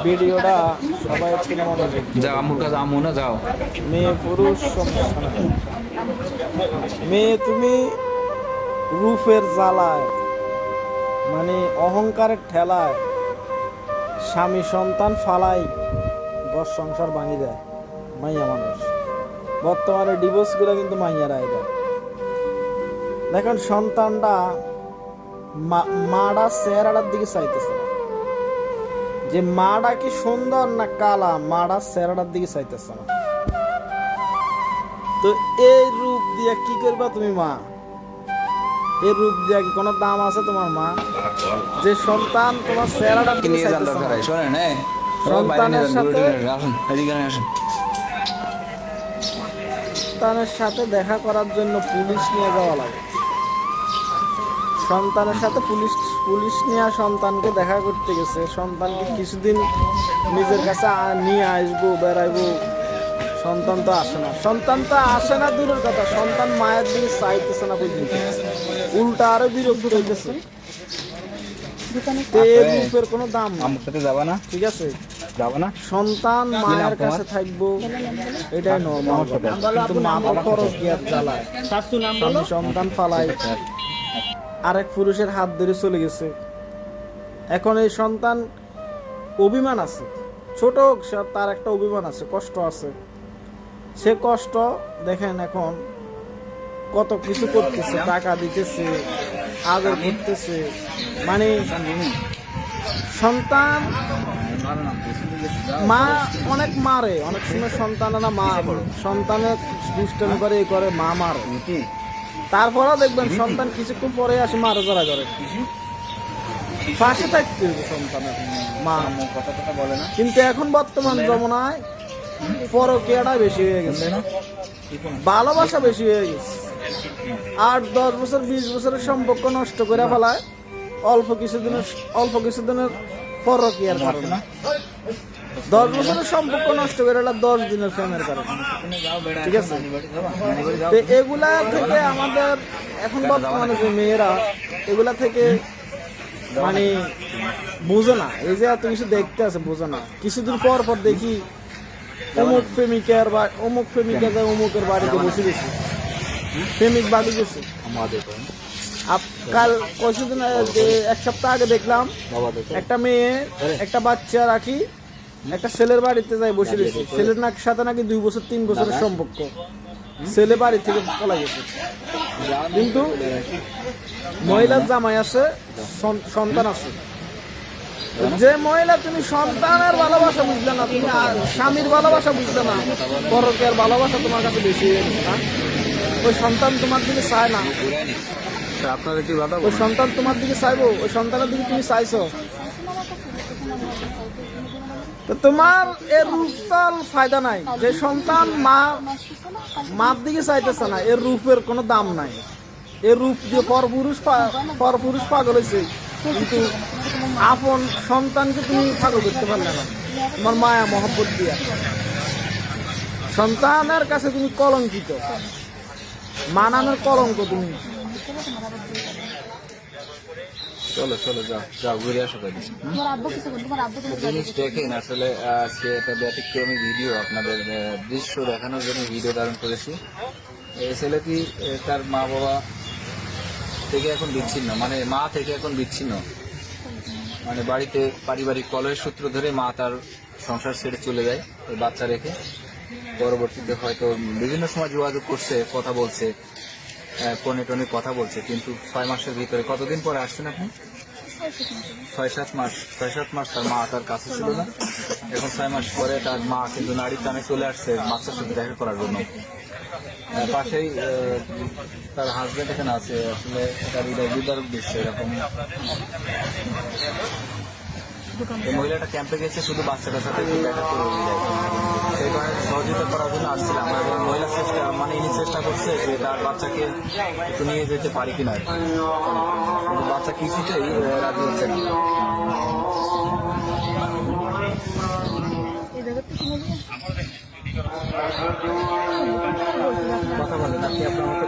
ভিডিওটা সবাই একটু মনোযোগ দিয়ে যাও আমুর কাছে আমু না যাও। মেয়ে পুরুষ সমস্যা নাই। মেয়ে তুমি রূপের জ্বালায় মানে অহংকারের ঠেলায় স্বামী সন্তান ফালাই ঘর সংসার ভাঙি দেয় মাইয়া মানুষ। বর্তমানে ডিভোর্স গুলো কিন্তু মাইয়ারাই দেয়। দেখেন সন্তানটা মাটা চেহারাটার দিকে চাইতেছে না, যে মাটা কি সুন্দর না কালা, মাটা চেহারাটার দিকে চাইতেছে না। তো এই রূপ দিয়ে কি করবা তুমি মা? এই রূপ দিয়ে কি কোনো দাম আছে তোমার মা? যে সন্তান তোমার চেহারাটার দিকে চাইতেছে না, শোনেন সন্তানের সাথে আসুন এদিকে আসুন। সন্তানের সাথে দেখা করার জন্য পুলিশ নিয়ে যাওয়া লাগে। সন্তানের সাথে পুলিশ নিয়ে সন্তানকে দেখা করতে গেছে, সন্তানকে কিছুদিন নিজের কাছে নিয়ে আসবো, বেড়াইবো, সন্তান তো আসে না। সন্তান তো আসে না দূরের কথা, সন্তান মায়ের দিকে চাইতেছে না পর্যন্ত, উল্টা আরো বিরক্ত হইতেছে। রূপের কোনো দাম না, ঠিক আছে? সন্তান মায়ের কাছে থাকবো, এটাই নর্মাল কথা। কিন্তু মা তো পরকীয়ার জ্বালায় সন্তান ফালাই আরেক পুরুষের হাত ধরে চলে গেছে। এখন এই সন্তান অভিমান আছে, ছোট তার একটা অভিমান আছে, কষ্ট আছে। সে কষ্ট দেখেন এখন কত কিছু করতেছে, টাকা দিতেছে, আদর করতেছে, মানে সন্তান মা অনেক মারে, অনেক সময় সন্তানেরা মা সন্তানের দুষ্টামি করে, এই করে, মা মারে। তারপরেও দেখবেন সন্তান কিছুক্ষণ পরে আসে মারা জড়া করে, ফাঁসে থাকতে হবে সন্তানের মা কথা বলে না। কিন্তু এখন বর্তমান জমানায় পরকীয়াটা বেশি হয়ে গেছে, ভালোবাসা বেশি হয়ে গেছে। 8-10 বছর 20 বছরের সম্পর্ক নষ্ট করে ফেলায় অল্প কিছুদিনের পরকীয়ার কারণে। 10 বছরের সম্পর্ক নষ্ট করে 10 দিনের প্রেমের কারণে, ঠিক আছে? তো এগুলা থেকে আমাদের এখন বর্তমানে যে মেয়েরা এগুলা থেকে মানে বোঝে না, এই যে এত কিছু দেখতে আছে বোঝে না। কিছুদিন পর পর দেখি অমুক প্রেমিকার বা অমুক প্রেমিকা যায় অমুকের বাড়িতে বসে গেছে, প্রেমিক বাড়ি গেছে। কাল কিছুদিন 1 সপ্তাহ আগে দেখলাম একটা মেয়ে একটা বাচ্চা রাখি একটা ছেলের বাড়িতে যাই বসে গেছে। ছেলের সাথে নাকি 2 বছর 3 বছরের সম্পর্ক, ছেলে বাড়ি থেকে পলা গেছে। কিন্তু মহিলার জামাই আছে, সন্তান আছে। যে মহিলা তুমি সন্তানের ভালোবাসা বুঝলে না, তুমি স্বামীর ভালোবাসা বুঝলে না, পরকীয়ার ভালোবাসা তোমার কাছে বেশি হয়ে গেছে না। ওই সন্তান তোমার দিকে চায় না, ওই সন্তান তোমার দিকে চাইবো, ওই সন্তানের দিকে তুমি চাইছো। তো তোমার এর রূপতাল ফায়দা নাই। যে সন্তান মার দিকে চাইতেছে না, এর রূপের কোনো দাম নাই। এর রূপ দিয়ে পরপুরুষ পাগল হয়েছে, কিন্তু আপন সন্তানকে তুমি পাগল করতে পারলে না তোমার মায়া মহব্বত দিয়া। সন্তানের কাছে তুমি কলঙ্কিত, মানানোর কলঙ্ক তুমি। চলো যাও ঘুরে আসো। জিনিস দেখেন আসলে আজকে একটা ব্যতিক্রমী ভিডিও আপনাদের দৃশ্য দেখানোর জন্য ভিডিও ধারণ করেছি। এই ছেলেটি তার মা বাবা থেকে এখন বিচ্ছিন্ন, মানে মা থেকে এখন বিচ্ছিন্ন, মানে বাড়িতে পারিবারিক কলহের সূত্র ধরে মা তার সংসার ছেড়ে চলে যায় ওই বাচ্চা রেখে। পরবর্তীতে হয়তো বিভিন্ন সময় যোগাযোগ করছে, কথা বলছে, ফোনে টোনে কথা বলছে, কিন্তু 6 মাসের ভিতরে, কতদিন পরে আসছেন আপনি? 6-7 মাস তার মা তার কাছে ছিল না। এখন 6 মাস পরে তার মা কিন্তু নারীর টানে চলে আসছে বাচ্চার সাথে দেখা করার জন্য। পাশেই তার হাজবেন্ড এখানে আছে, আসলে তার হৃদয় বিদারক দিচ্ছে এরকম। মহিলাটা ক্যাম্পে গেছে শুধু বাচ্চাটার সাথে দেখা করে যায়, সেই কারণে সহযোগিতা করার জন্য আসছিলাম। এবং মহিলা ইনি চেষ্টা করছে যে তার বাচ্চাকে একটু নিয়ে যেতে পারি কিনা, কিন্তু বাচ্চা কিছুতেই রাজি হচ্ছে না। কথা বলেন আপনি আপনার মতো